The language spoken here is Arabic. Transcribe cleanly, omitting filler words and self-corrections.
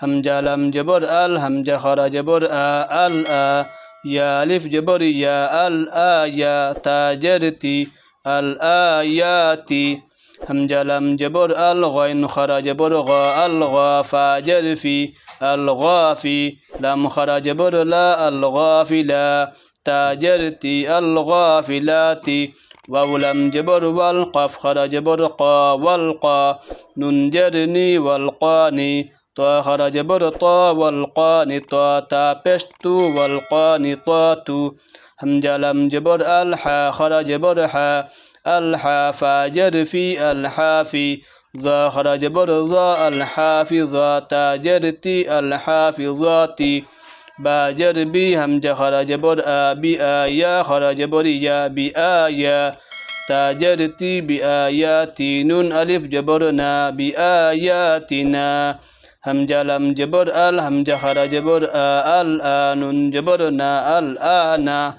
হামজা লাম জবর আল হামজা খরা জবর আল ইয়া আলিফ জবর ইয়া আল আয়া তা জের তি আল আয়াতি হামজা লাম জবর আল গাইন খরা জবর গা আল গাফা জের ফি আল গাফি লাম খরা জবর লা আল গাফিলা তা জের তি আল গাফিলাতি واو لم جبر والقاف خرج جبر قا والقا نون جرني والقاني طا خرج جبر طا والقاني طا تا بشتو والقاني طاتو همجة لم جبر الحا خرج جبر حا الحا فاجر في الحافي ذا خرج جبر ذا الحافظة تاجرتي الحافظاتي باجر بي همجة خرج جبر بآيا خرج جبر يا بآيا تاجرتي بآياتي نون ألف جبرنا بآياتنا همجة لم جبر همجة خرج جبر الآن جبرنا الآن